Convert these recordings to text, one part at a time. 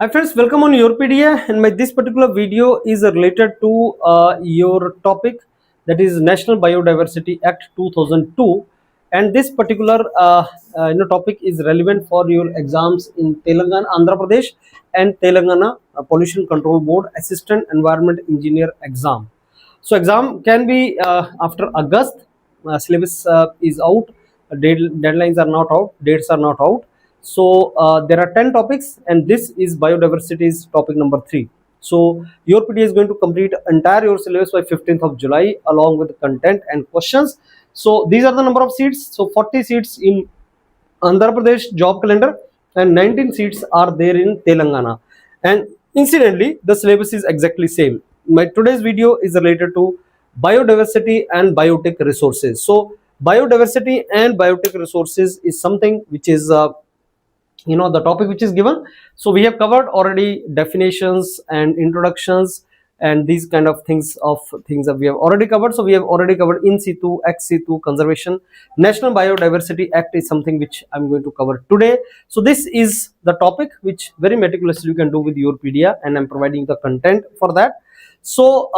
Hi friends, welcome on YourPedia, and this particular video is related to your topic, that is National Biodiversity Act 2002, and this particular topic is relevant for your exams in Telangana, Andhra Pradesh, and Telangana Pollution Control Board Assistant Environment Engineer exam. So exam can be after August. Syllabus is out. Deadlines are not out. Dates are not out. So there are 10 topics, and this is biodiversity is topic number 3. So your PD is going to complete entire your syllabus by 15th of July along with content and questions. So these are the number of seats. So 40 seats in Andhra Pradesh job calendar and 19 seats are there in Telangana. And incidentally, the syllabus is exactly same. My today's video is related to biodiversity and biotic resources. So biodiversity and biotic resources is something which is the topic which is given. So we have covered already definitions and introductions and these kind of things that we have already covered. So we have already covered in situ, ex situ conservation. National Biodiversity Act is something which I'm going to cover today. So this is the topic which very meticulously you can do with YourPedia, and I'm providing the content for that. So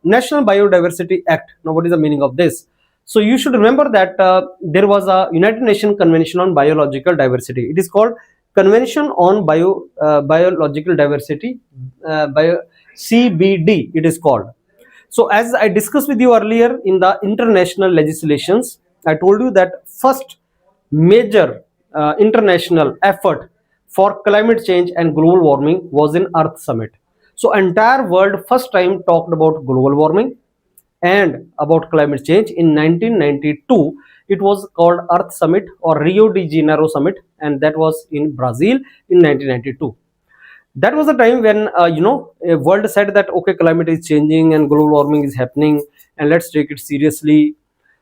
National Biodiversity Act, now what is the meaning of this? So you should remember that there was a United Nations Convention on Biological Diversity. It is called Convention on Biological Diversity, CBD it is called. So as I discussed with you earlier in the international legislations, I told you that first major international effort for climate change and global warming was in Earth Summit. So entire world first time talked about global warming and about climate change in 1992. It was called Earth Summit or Rio de Janeiro Summit, and that was in Brazil in 1992. That was the time when a world said that okay, climate is changing and global warming is happening, and let's take it seriously.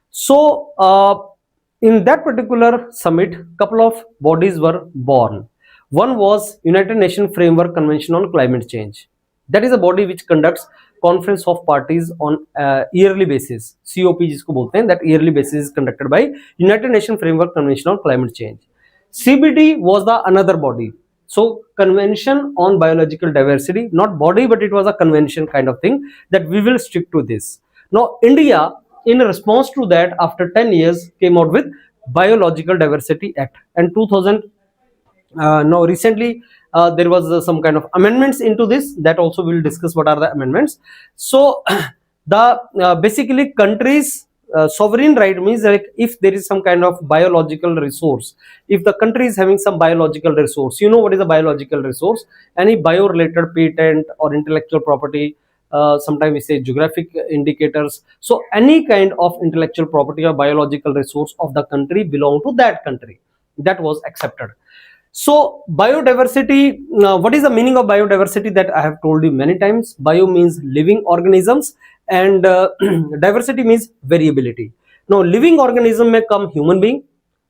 So in that particular summit, couple of bodies were born. One was United Nations Framework Convention on Climate Change. That is a body which conducts conference of parties on yearly basis. COP जिसको बोलते हैं, that yearly basis is conducted by United Nations Framework Convention on Climate Change. CBD was the another body. So Convention on Biological Diversity, not body, but it was a convention kind of thing that we will stick to this. Now India, in response to that, after 10 years came out with Biological Diversity Act, and 2000 now recently there was some kind of amendments into this, that also we'll discuss what are the amendments. So the basically countries sovereign right means like if there is some kind of biological resource, if the country is having some biological resource, you know what is a biological resource, any bio related patent or intellectual property, sometimes we say geographic indicators. So any kind of intellectual property or biological resource of the country belong to that country, that was accepted. So biodiversity, what is the meaning of biodiversity? That I have told you many times. Bio means living organisms, and diversity means variability. Now living organism may come human being,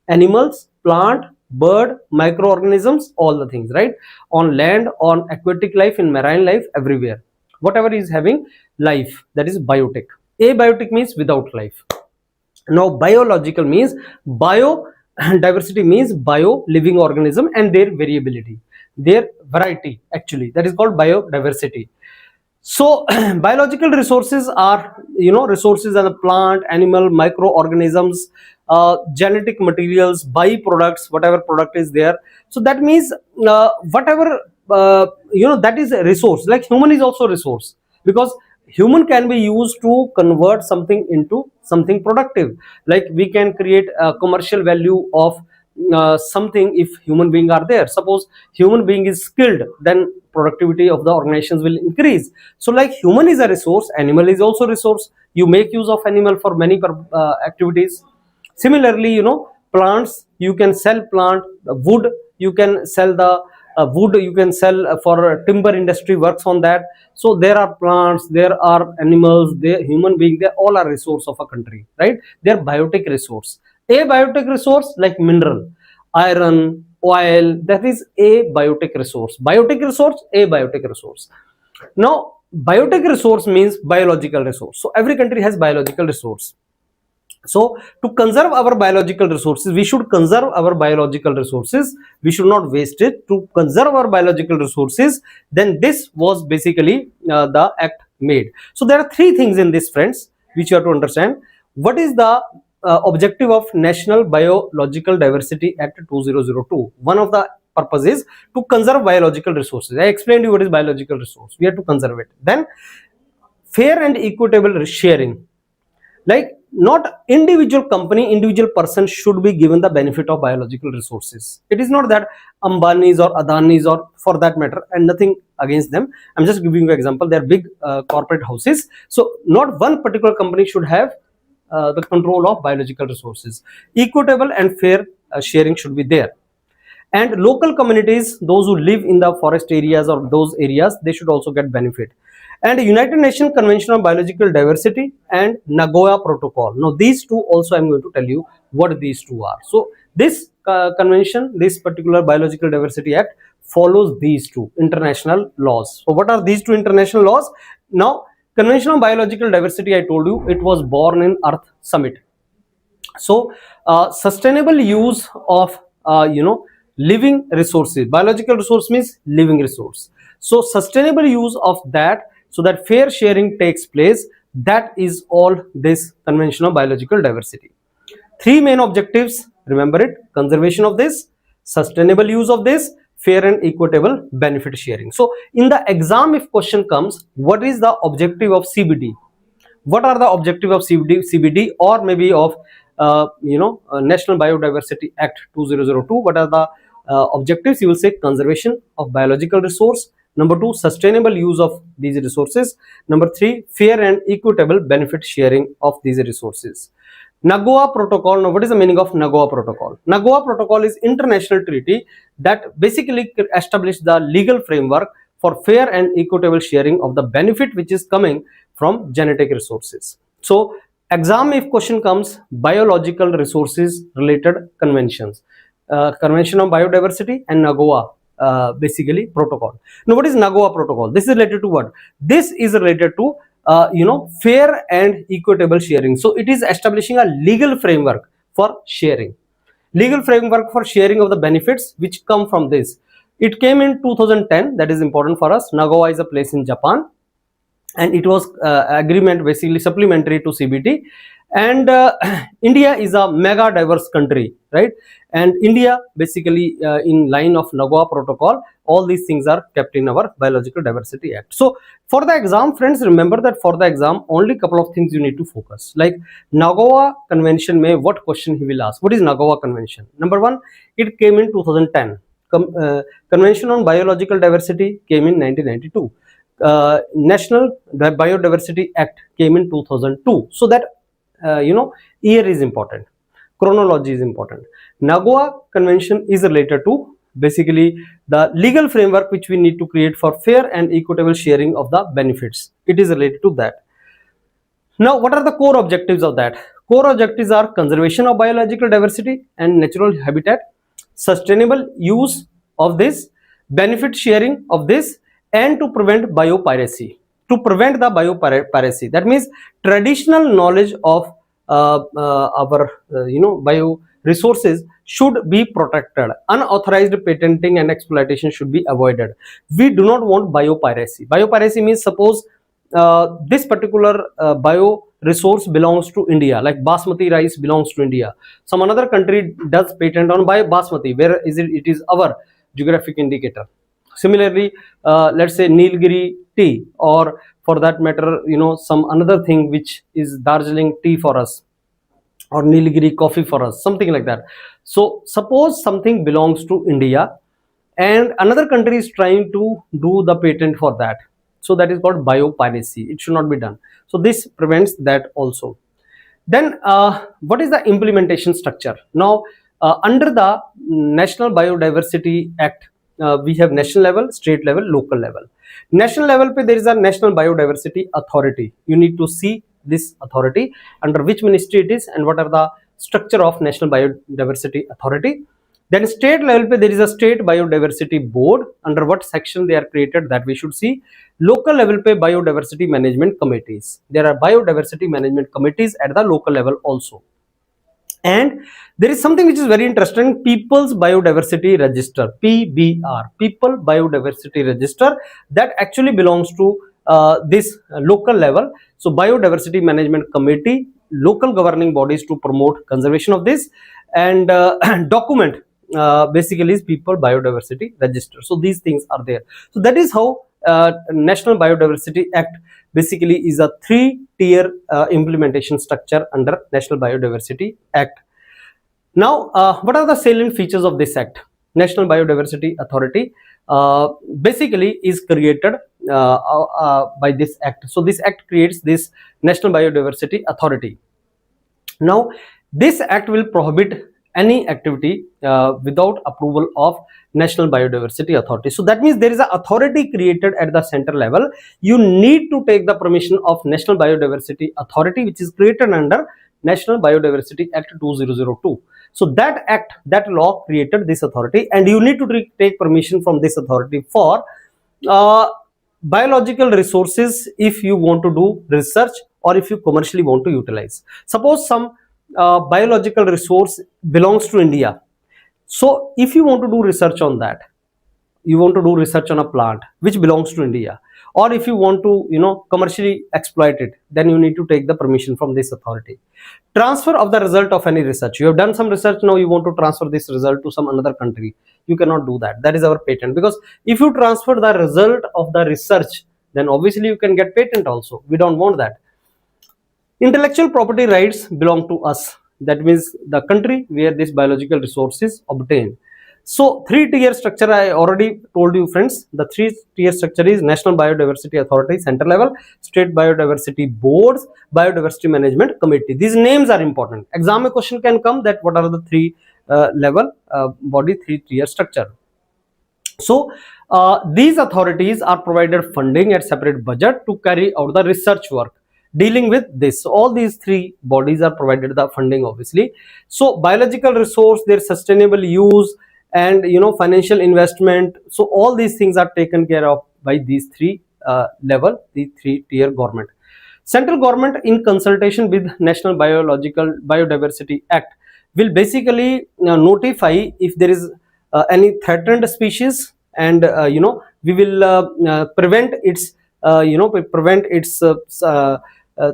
animals, plant, bird, microorganisms, all the things, right? On land, on aquatic life, in marine life, everywhere. Whatever is having life, that is biotic. Abiotic means without life. Now biological means bio diversity means bio living organism and their variability, their variety, actually that is called biodiversity. So biological resources are resources are the plant, animal, microorganisms, genetic materials, byproducts, whatever product is there. So that means whatever that is a resource. Like human is also a resource, because human can be used to convert something into something productive. Like we can create a commercial value of something if human being are there. Suppose human being is skilled, then productivity of the organizations will increase. So like human is a resource, animal is also resource. You make use of animal for many activities. Similarly, plants, you can sell plant, wood, you can sell the wood, you can sell for timber industry works on that. So there are plants, there are animals, there human being, they all are resource of a country, right? They are biotic resource. Abiotic resource like mineral, iron, oil, that is a biotic resource. Biotic resource, abiotic resource. Now biotic resource means biological resource. So every country has biological resource. So to conserve our biological resources, we should conserve our biological resources. We should not waste it. To conserve our biological resources, then this was basically the act made. So there are three things in this, friends, which you have to understand. What is the objective of National Biological Diversity Act 2002? One of the purpose is to conserve biological resources. I explained you what is biological resource. We have to conserve it. Then fair and equitable sharing, like not individual company, individual person should be given the benefit of biological resources. It is not that Ambanis or Adanis, or for that matter, and nothing against them, I'm just giving you an example. They are big corporate houses, so not one particular company should have the control of biological resources. Equitable and fair sharing should be there. And local communities, those who live in the forest areas or those areas, they should also get benefit. And United Nations Convention on Biological Diversity and Nagoya Protocol. Now these two also I'm going to tell you what these two are. So this convention, this particular Biological Diversity Act, follows these two international laws. So what are these two international laws? Now Convention on Biological Diversity, I told you, it was born in Earth Summit. So sustainable use of living resources. Biological resource means living resource. So sustainable use of that, so that fair sharing takes place. That is all this Convention of Biological Diversity. Three main objectives, remember it: conservation of this, sustainable use of this, fair and equitable benefit sharing. So in the exam, if question comes, what is the objective of CBD? What are the objective of CBD, or maybe of National Biodiversity Act 2002? What are the objectives? You will say conservation of biological resource. Number two, sustainable use of these resources. Number three, fair and equitable benefit sharing of these resources. Nagoya Protocol. Now, what is the meaning of Nagoya Protocol? Nagoya Protocol is international treaty that basically established the legal framework for fair and equitable sharing of the benefit which is coming from genetic resources. So exam, if question comes, biological resources related conventions, Convention on Biodiversity and Nagoya basically protocol. Now what is Nagoya Protocol? This is related to what? This is related to fair and equitable sharing. So it is establishing a legal framework for sharing, legal framework for sharing of the benefits which come from this. It came in 2010. That is important for us. Nagoya is a place in Japan, and it was agreement basically supplementary to CBT. And India is a mega diverse country, right? And India basically in line of Nagoya Protocol, all these things are kept in our Biological Diversity Act. So for the exam, friends, remember that for the exam, only couple of things you need to focus. Like Nagoya Convention may, what question he will ask? What is Nagoya Convention? Number one, it came in 2010. Convention on Biological Diversity came in 1992. National Biodiversity Act came in 2002. So that year is important, chronology is important. Nagoya Convention is related to basically the legal framework which we need to create for fair and equitable sharing of the benefits. It is related to that. Now what are the core objectives of that? Core objectives are conservation of biological diversity and natural habitat, sustainable use of this, benefit sharing of this, and to prevent biopiracy. To prevent the biopiracy, that means traditional knowledge of our bio resources should be protected. Unauthorized patenting and exploitation should be avoided. We do not want biopiracy. Biopiracy means suppose this particular bio resource belongs to India, like basmati rice belongs to India. Some another country does patent on basmati. Where is it? It is our geographic indicator. Similarly, let's say Nilgiri tea, or for that matter, some another thing which is Darjeeling tea for us, or Nilgiri coffee for us, something like that. So suppose something belongs to India and another country is trying to do the patent for that. So that is called biopiracy. It should not be done. So this prevents that also. Then what is the implementation structure? Now under the National Biodiversity Act, we have national level, state level, local level. National level pe there is a National Biodiversity Authority. You need to see this authority, under which ministry it is and what are the structure of National Biodiversity Authority. Then state level pe there is a State Biodiversity Board. Under what section they are created, that we should see. Local level pe biodiversity management committees. There are biodiversity management committees at the local level also. And there is something which is very interesting, People's Biodiversity Register, PBR, People Biodiversity Register, that actually belongs to this local level. So Biodiversity Management Committee, local governing bodies to promote conservation of this, and document basically is People Biodiversity Register. So these things are there. So that is how National Biodiversity Act basically is a three-tier implementation structure under National Biodiversity Act. Now, what are the salient features of this act? National Biodiversity Authority basically is created by this act. So this act creates this National Biodiversity Authority. Now, this act will prohibit any activity without approval of National Biodiversity Authority. So that means there is an authority created at the center level. You need to take the permission of National Biodiversity Authority, which is created under National Biodiversity Act 2002. So that act, that law created this authority, and you need to take permission from this authority for biological resources if you want to do research or if you commercially want to utilize. Suppose some biological resource belongs to India. So if you want to do research on that, you want to do research on a plant which belongs to India, or if you want to commercially exploit it, then you need to take the permission from this authority. Transfer of the result of any research, you have done some research, now you want to transfer this result to some another country, you cannot do that. That is our patent, because if you transfer the result of the research, then obviously you can get patent also. We don't want that. Intellectual property rights belong to us, that means the country where this biological resource is obtained. So three-tier structure I already told you, friends. The three-tier structure is National Biodiversity Authority center level, state biodiversity boards, biodiversity management committee. These names are important. Exam question can come that what are the three level body, three-tier structure. So these authorities are provided funding at separate budget to carry out the research work dealing with this. So all these three bodies are provided the funding, obviously. So biological resource, their sustainable use, and financial investment, so all these things are taken care of by these three level, the three-tier government. Central government, in consultation with National Biodiversity Act, will basically notify if there is any threatened species, and we will prevent its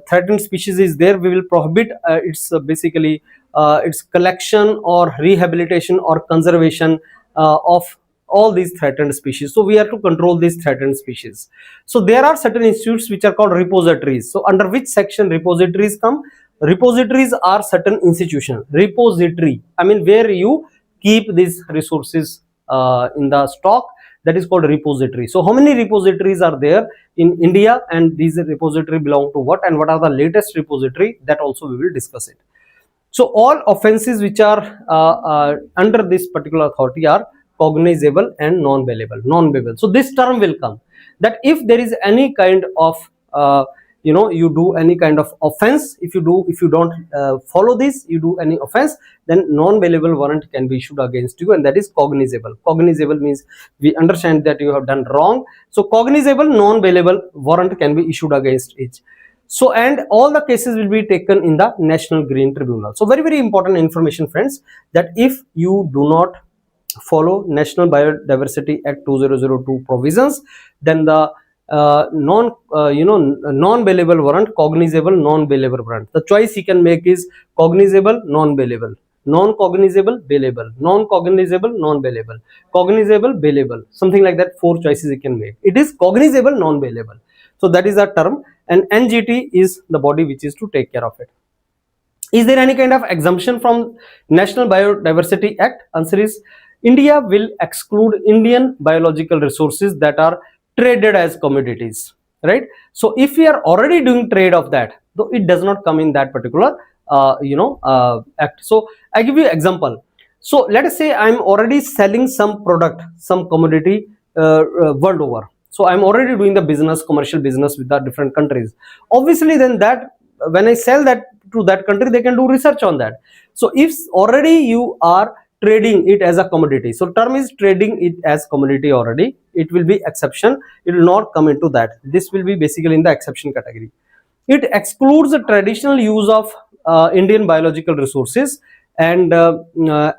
threatened species is there, we will prohibit its basically its collection or rehabilitation or conservation of all these threatened species. So we have to control these threatened species. So there are certain institutes which are called repositories. So under which section repositories come? Repositories are certain institutions. Repository, I mean where you keep these resources in the stock, that is called repository. So how many repositories are there in India, and these repository belong to what, and what are the latest repository, that also we will discuss it. So all offenses which are under this particular authority are cognizable and non-bailable. So this term will come, that if there is any kind of you do any kind of offense, if you don't follow this, you do any offense, then non-bailable warrant can be issued against you, and that is cognizable. Cognizable means we understand that you have done wrong, so cognizable, non-bailable warrant can be issued against it. So, and all the cases will be taken in the National Green Tribunal. So very important information, friends, that if you do not follow National Biodiversity Act 2002 provisions, then the non-bailable warrant, cognizable, non-bailable warrant, the choice he can make is cognizable, non-bailable, non-cognizable, bailable, non-cognizable, non-bailable, cognizable, bailable, something like that. 4 choices he can make. It is cognizable, non-bailable. So that is a term, and NGT is the body which is to take care of it. Is there any kind of exemption from National Biodiversity Act? Answer is India will exclude Indian biological resources that are traded as commodities, right? So if we are already doing trade of that, though it does not come in that particular act. So I give you example. So let us say I'm already selling some product, some commodity world over. So I'm already doing the business, commercial business with the different countries. Obviously, then that when I sell that to that country, they can do research on that. So if already you are trading it as a commodity, so term is trading it as commodity already, it will be exception. It will not come into that. This will be basically in the exception category. It excludes the traditional use of Indian biological resources and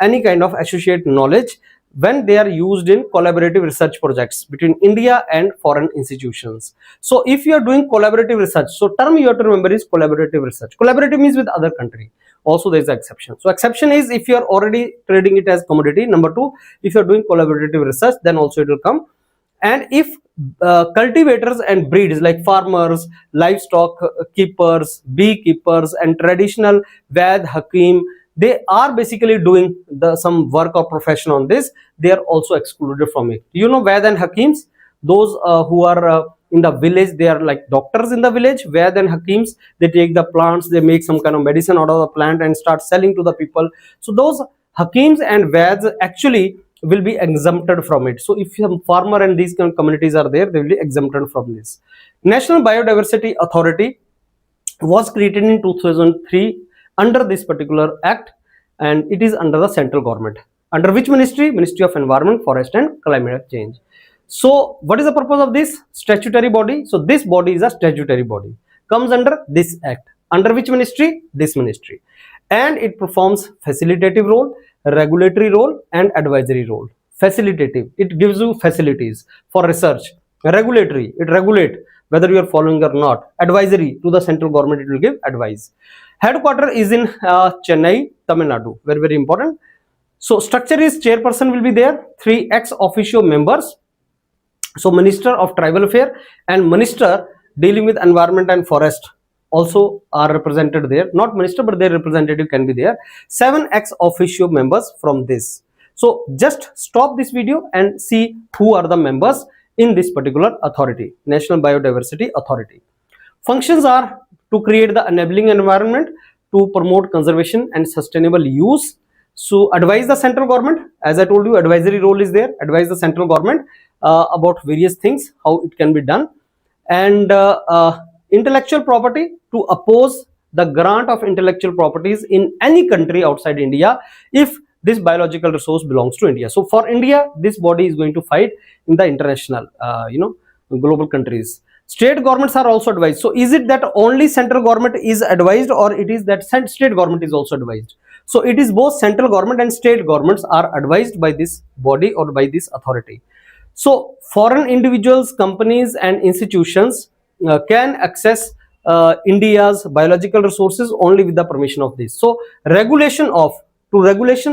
any kind of associate knowledge when they are used in collaborative research projects between India and foreign institutions. So if you are doing collaborative research, so term you have to remember is collaborative research. Collaborative means with other country. Also there is an exception. So exception is if you are already trading it as commodity. Number two, if you are doing collaborative research, then also it will come. And if cultivators and breeds like farmers, livestock keepers, beekeepers, and traditional Vaid, Hakim, they are basically doing some work or profession on this, they are also excluded from it. You know Vaid and Hakims, those who are in the village, they are like doctors in the village. Vaid and Hakims, they take the plants, they make some kind of medicine out of the plant and start selling to the people. So those Hakims and Vaids actually will be exempted from it. So if some farmer and these kind of communities are there, they will be exempted from this. National Biodiversity Authority was created in 2003 under this particular act, and it is under the central government. Under which ministry? Ministry of Environment, Forest and Climate Change. So what is the purpose of this statutory body? So this body is a statutory body, comes under this act. Under which ministry? This ministry. And it performs facilitative role, regulatory role, and advisory role. Facilitative, it gives you facilities for research. Regulatory, it regulate whether you are following or not. Advisory, to the central government it will give advice. Headquarter is in Chennai, Tamil Nadu. Very, very important. So structure is chairperson will be there, 3 ex officio members. So Minister of Tribal Affairs and Minister dealing with environment and forest also are represented there. Not minister, but their representative can be there. 7 ex officio members from this. So just stop this video and see who are the members in this particular authority, National Biodiversity Authority. Functions are to create the enabling environment, to promote conservation and sustainable use, so advise the central government. As I told you, advisory role is there. Advise the central government about various things, how it can be done. And intellectual property, to oppose the grant of intellectual properties in any country outside India if this biological resource belongs to India. So for India, this body is going to fight in the international, global countries. State governments are also advised. So is it that only central government is advised, or it is that state government is also advised? So it is both central government and state governments are advised by this body or by this authority. So foreign individuals, companies and institutions can access India's biological resources only with the permission of this. So regulation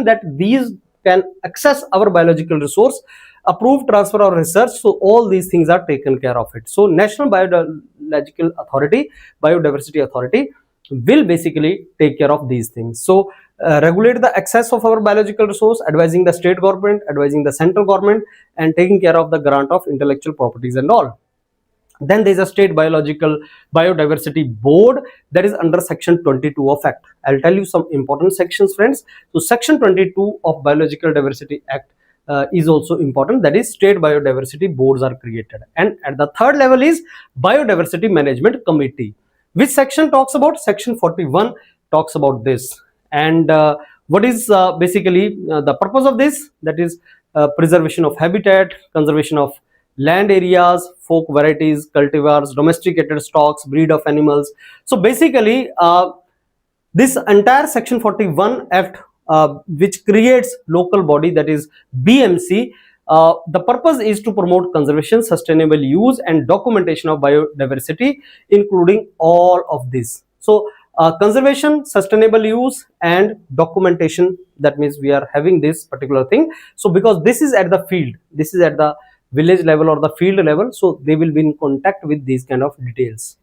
that these can access our biological resource, approved transfer or research, so all these things are taken care of it. So National Biodiversity Authority will basically take care of these things. So regulate the access of our biological resource, advising the state government, advising the central government, and taking care of the grant of intellectual properties and all. Then there is a state biodiversity board that is under section 22 of Act. I'll tell you some important sections, friends. So section 22 of Biological Diversity Act is also important. That is, state biodiversity boards are created. And at the third level is Biodiversity Management Committee. Which section talks about? Section 41 talks about this. And what is basically the purpose of this? That is preservation of habitat, conservation of land areas, folk varieties, cultivars, domesticated stocks, breed of animals. So basically this entire section 41 Act which creates local body, that is BMC, the purpose is to promote conservation, sustainable use and documentation of biodiversity, including all of this. So conservation, sustainable use and documentation, that means we are having this particular thing. So because this is at the field, this is at the village level or the field level, so they will be in contact with these kind of details.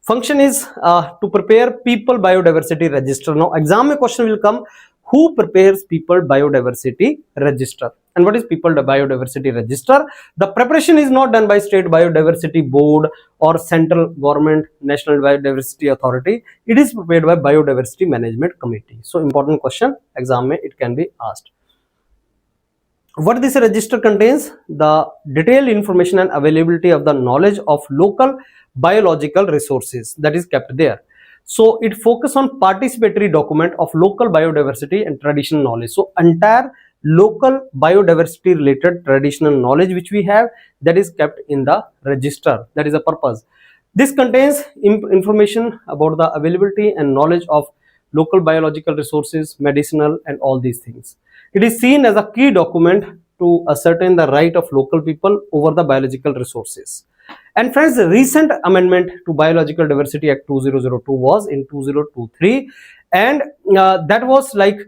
Function is to prepare people biodiversity register. Now exam question will come, who prepares people biodiversity register? And what is people biodiversity register? The preparation is not done by state biodiversity board or central government National Biodiversity Authority. It is prepared by Biodiversity Management Committee. So important question, exam mein it can be asked. What this register contains? The detailed information and availability of the knowledge of local biological resources, that is kept there. So it focuses on participatory document of local biodiversity and traditional knowledge. So entire local biodiversity related traditional knowledge which we have, that is kept in the register. That is the purpose. This contains information about the availability and knowledge of local biological resources, medicinal, and all these things. It is seen as a key document to ascertain the right of local people over the biological resources. And friends, the recent amendment to Biological Diversity Act 2002 was in 2023, and that was like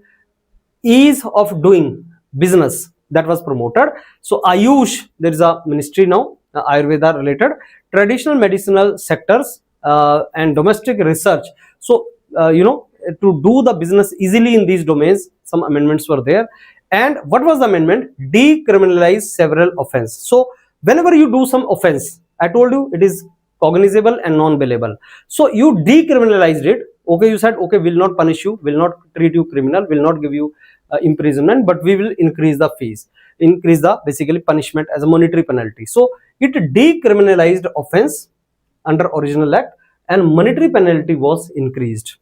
ease of doing business that was promoted. So Ayush, there is a ministry now, Ayurveda related, traditional medicinal sectors, and domestic research. So to do the business easily in these domains, some amendments were there. And what was the amendment? Decriminalize several offense. So whenever you do some offense, I told you it is cognizable and non-bailable. So you decriminalized it. Okay, you said, okay, will not punish you, will not treat you criminal, will not give you imprisonment, but we will increase the fees, increase the basically punishment as a monetary penalty. So it decriminalized offense under original act, and monetary penalty was increased.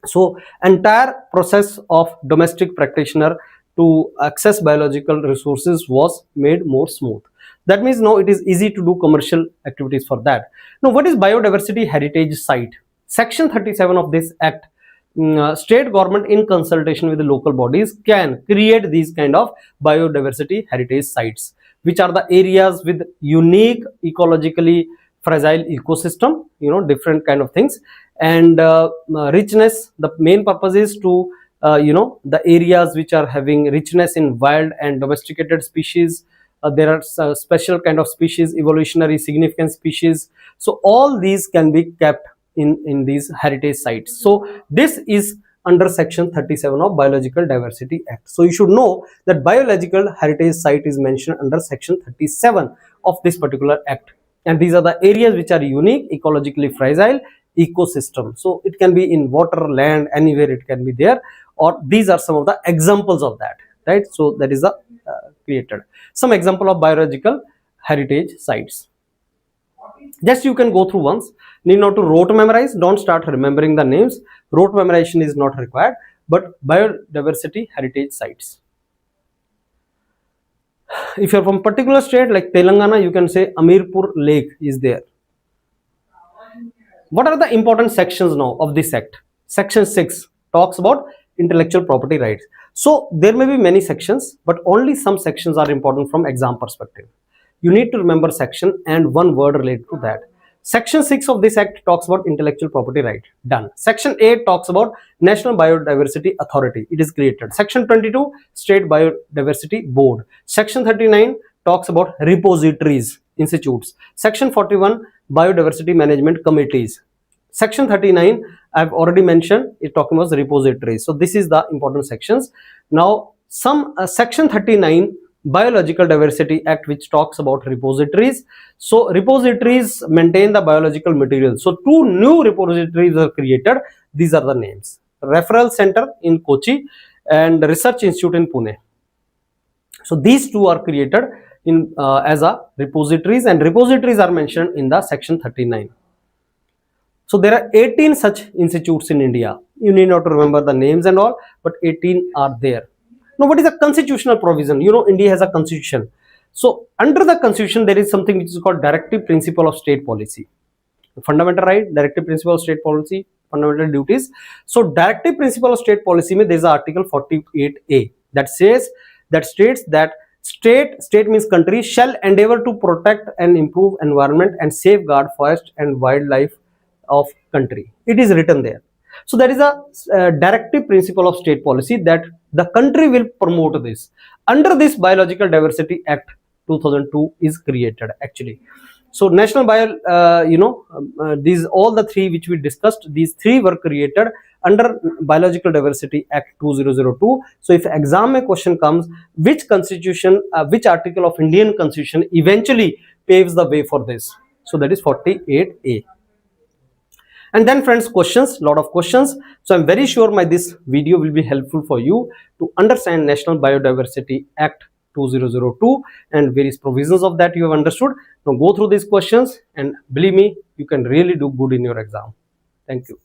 So entire process of domestic practitioner to access biological resources was made more smooth. That means now it is easy to do commercial activities for that. Now, what is biodiversity heritage site? Section 37 of this act, state government in consultation with the local bodies can create these kind of biodiversity heritage sites, which are the areas with unique ecologically fragile ecosystem, different kind of things, and richness. The main purpose is to the areas which are having richness in wild and domesticated species. There are special kind of species, evolutionary significant species. So all these can be kept in these heritage sites. So this is under section 37 of Biological Diversity Act. So you should know that biological heritage site is mentioned under section 37 of this particular act, and these are the areas which are unique, ecologically fragile ecosystem. So it can be in water, land, anywhere it can be there, or these are some of the examples of that, right? So that is the created some example of biological heritage sites. Just you can go through once, need not to rote memorize, don't start remembering the names, rote memorization is not required, but biodiversity heritage sites. If you're from particular state like Telangana, you can say Amirpur Lake is there. What are the important sections now of this act? Section 6 talks about intellectual property rights. So there may be many sections, but only some sections are important from exam perspective. You need to remember section and one word related to that. Section 6 of this act talks about intellectual property right. Done. Section 8 talks about National Biodiversity Authority. It is created. Section 22, State Biodiversity Board. Section 39 talks about repositories, institutes. Section 41, Biodiversity Management Committees. Section 39, I've already mentioned, it talking about repositories. So this is the important sections. Now, some section 39, Biological Diversity Act, which talks about repositories. So repositories maintain the biological material. So 2 new repositories are created. These are the names: Referral Center in Kochi and Research Institute in Pune. So these 2 are created in as a repositories, and repositories are mentioned in the section 39. So there are 18 such institutes in India. You need not to remember the names and all, but 18 are there. Now, what is a constitutional provision? India has a constitution. So under the constitution, there is something which is called directive principle of state policy. Fundamental right, directive principle of state policy, fundamental duties. So directive principle of state policy, there is article 48A that says, that states that state means country shall endeavor to protect and improve environment and safeguard forest and wildlife of country. It is written there. So that is a directive principle of state policy that the country will promote this. Under this Biological Diversity Act 2002 is created actually. So national these all the 3 which we discussed, these 3 were created under Biological Diversity Act 2002. So if exam question comes, which constitution, which article of Indian Constitution eventually paves the way for this? So that is 48A. And then friends, questions, lot of questions. So I'm very sure this video will be helpful for you to understand National Biodiversity Act 2002 and various provisions of that you have understood. Now go through these questions and believe me, you can really do good in your exam. Thank you.